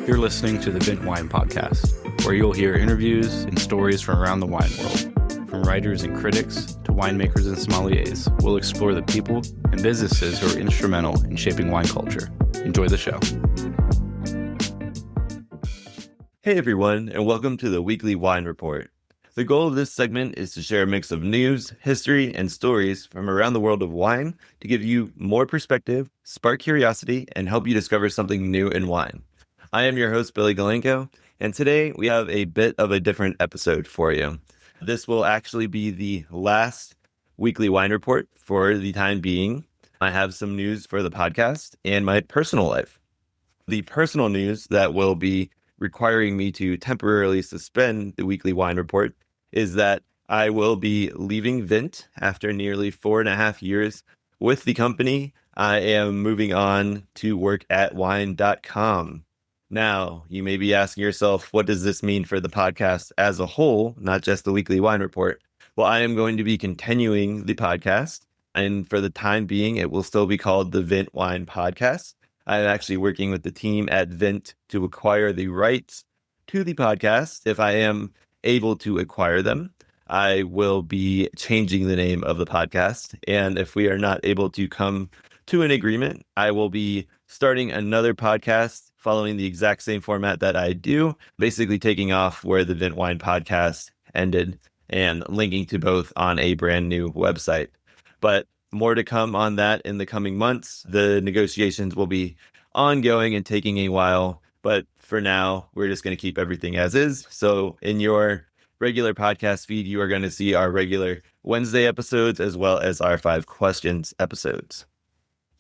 You're listening to the Vint Wine Podcast, where you'll hear interviews and stories from around the wine world. From writers and critics to winemakers and sommeliers, we'll explore the people and businesses who are instrumental in shaping wine culture. Enjoy the show. Hey everyone, and welcome to the Weekly Wine Report. The goal of this segment is to share a mix of news, history, and stories from around the world of wine to give you more perspective, spark curiosity, and help you discover something new in wine. I am your host, Billy Galanko, and today we have a bit of a different episode for you. This will actually be the last Weekly Wine Report for the time being. I have some news for the podcast and my personal life. The personal news that will be requiring me to temporarily suspend the Weekly Wine Report is that I will be leaving Vint after nearly 4.5 years with the company. I am moving on to work at wine.com. Now, you may be asking yourself, what does this mean for the podcast as a whole, not just the Weekly Wine Report? Well, I am going to be continuing the podcast, and for the time being, it will still be called the Vint Wine Podcast. I'm actually working with the team at Vint to acquire the rights to the podcast. If I am able to acquire them, I will be changing the name of the podcast. And if we are not able to come to an agreement, I will be starting another podcast following the exact same format that I do, basically taking off where the Vint Wine Podcast ended and linking to both on a brand new website. But more to come on that in the coming months. The negotiations will be ongoing and taking a while, but for now, we're just going to keep everything as is. So in your regular podcast feed, you are going to see our regular Wednesday episodes as well as our 5 questions episodes.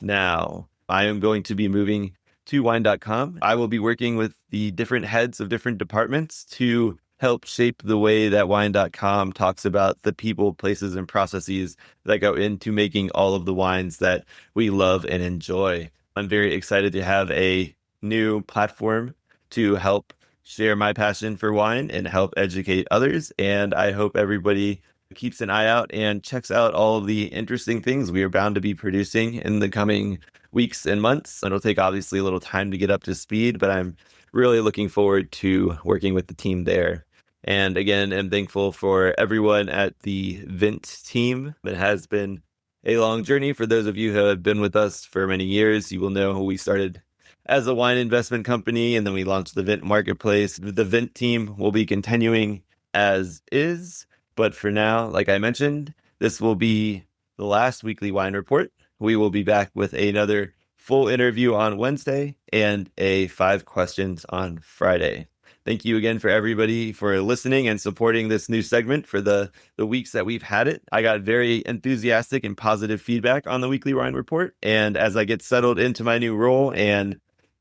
Now, I am going to be moving to wine.com. I will be working with the different heads of different departments to help shape the way that wine.com talks about the people, places, and processes that go into making all of the wines that we love and enjoy. I'm very excited to have a new platform to help share my passion for wine and help educate others. And I hope everybody keeps an eye out and checks out all of the interesting things we are bound to be producing in the coming weeks and months. It'll take obviously a little time to get up to speed, but I'm really looking forward to working with the team there. And again, I'm thankful for everyone at the Vint team. It has been a long journey. For those of you who have been with us for many years, you will know we started as a wine investment company, and then we launched the Vint Marketplace. The Vint team will be continuing as is, but for now, like I mentioned, this will be the last Weekly Wine Report. We will be back with another full interview on Wednesday and a 5 questions on Friday. Thank you again for everybody for listening and supporting this new segment for the weeks that we've had it. I got very enthusiastic and positive feedback on the Weekly Wine Report. And as I get settled into my new role and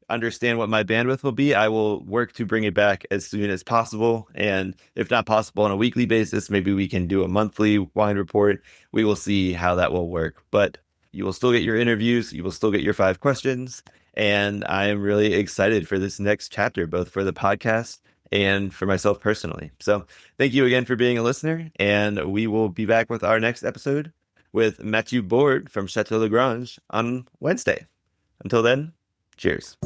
understand what my bandwidth will be, I will work to bring it back as soon as possible. And if not possible on a weekly basis, maybe we can do a monthly wine report. We will see how that will work. But you will still get your interviews. You will still get your 5 questions. And I am really excited for this next chapter, both for the podcast and for myself personally. So thank you again for being a listener. And we will be back with our next episode with Mathieu Borde from Chateau Lagrange on Wednesday. Until then, cheers.